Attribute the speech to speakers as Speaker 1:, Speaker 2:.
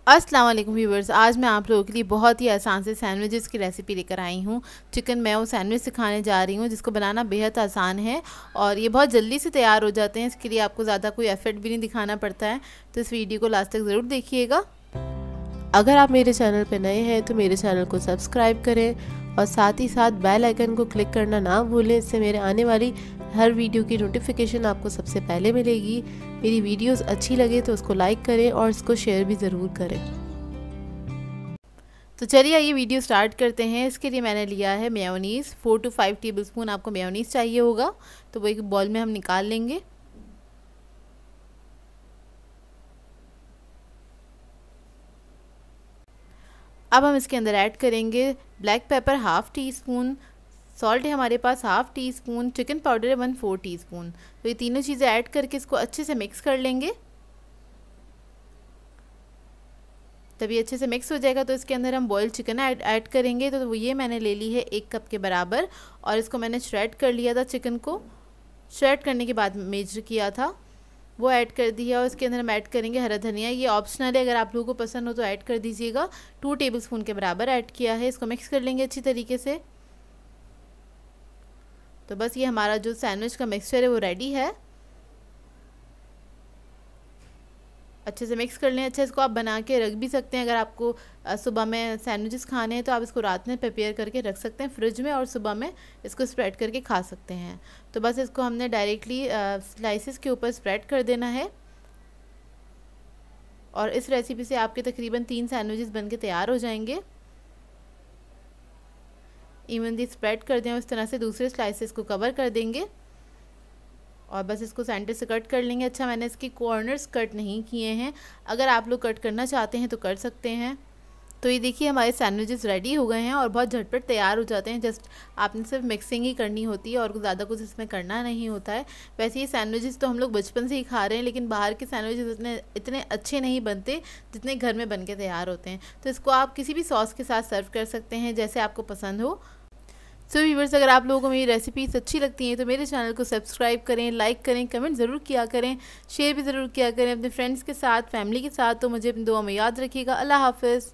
Speaker 1: अस्सलाम वालेकुम व्यूवर्स, आज मैं आप लोगों के लिए बहुत ही आसान से सैंडविचेस की रेसिपी लेकर आई हूँ। चिकन मेयो सैंडविच सिखाने जा रही हूँ, जिसको बनाना बेहद आसान है और ये बहुत जल्दी से तैयार हो जाते हैं। इसके लिए आपको ज़्यादा कोई एफर्ट भी नहीं दिखाना पड़ता है, तो इस वीडियो को लास्ट तक ज़रूर देखिएगा।
Speaker 2: अगर आप मेरे चैनल पर नए हैं तो मेरे चैनल को सब्सक्राइब करें और साथ ही साथ बेल आइकन को क्लिक करना ना भूलें। इससे मेरे आने वाली हर वीडियो की नोटिफिकेशन आपको सबसे पहले मिलेगी। मेरी वीडियोस अच्छी लगे तो उसको लाइक करें और इसको शेयर भी ज़रूर करें।
Speaker 1: तो चलिए आइए वीडियो स्टार्ट करते हैं। इसके लिए मैंने लिया है मेयोनीज़। 4 to 5 टेबलस्पून आपको मेयोनीज़ चाहिए होगा, तो वो एक बॉल में हम निकाल लेंगे। अब हम इसके अंदर ऐड करेंगे black pepper half teaspoon, salt है हमारे पास half teaspoon, chicken powder है 1/4 टीस्पून। तो ये तीनों चीज़ें ऐड करके इसको अच्छे से मिक्स कर लेंगे। तब ये अच्छे से मिक्स हो जाएगा तो इसके अंदर हम बॉइल्ड चिकन ऐड करेंगे। तो ये मैंने ले ली है 1 कप के बराबर और इसको मैंने श्रेड कर लिया था। चिकन को श्रेड करने के बाद मेजर किया था, वो ऐड कर दिया। और इसके अंदर हम ऐड करेंगे हरा धनिया। ये ऑप्शनल है, अगर आप लोगों को पसंद हो तो ऐड कर दीजिएगा। 2 टेबलस्पून के बराबर ऐड किया है। इसको मिक्स कर लेंगे अच्छी तरीके से। तो बस ये हमारा जो सैंडविच का मिक्सचर है वो रेडी है। अच्छे से मिक्स कर लें। अच्छा, इसको आप बना के रख भी सकते हैं। अगर आपको सुबह में सैंडविचेस खाने हैं तो आप इसको रात में प्रिपेयर करके रख सकते हैं फ्रिज में और सुबह में इसको स्प्रेड करके खा सकते हैं। तो बस इसको हमने डायरेक्टली स्लाइसेस के ऊपर स्प्रेड कर देना है। और इस रेसिपी से आपके तकरीबन 3 सैंडविचेस बनके तैयार हो जाएंगे। इवनली स्प्रेड कर दें और इस तरह से दूसरे स्लाइसेस को कवर कर देंगे और बस इसको सेंटर से कट कर लेंगे। अच्छा, मैंने इसके कॉर्नर्स कट नहीं किए हैं, अगर आप लोग कट करना चाहते हैं तो कर सकते हैं। तो ये देखिए हमारे सैंडविचेस रेडी हो गए हैं और बहुत झटपट तैयार हो जाते हैं। जस्ट आपने सिर्फ मिक्सिंग ही करनी होती है और ज़्यादा कुछ इसमें करना नहीं होता है। वैसे ये सैंडविचेस तो हम लोग बचपन से ही खा रहे हैं, लेकिन बाहर के सैंडविचेस इतने अच्छे नहीं बनते जितने घर में बन के तैयार होते हैं। तो इसको आप किसी भी सॉस के साथ सर्व कर सकते हैं, जैसे आपको पसंद हो। सो व्यूअर्स, अगर आप लोगों को मेरी रेसिपीज़ अच्छी लगती हैं तो मेरे चैनल को सब्सक्राइब करें, लाइक करें, कमेंट ज़रूर किया करें, शेयर भी ज़रूर किया करें अपने फ्रेंड्स के साथ, फैमिली के साथ। तो मुझे अपनी दुआ में याद रखिएगा। अल्लाह हाफ़िज़।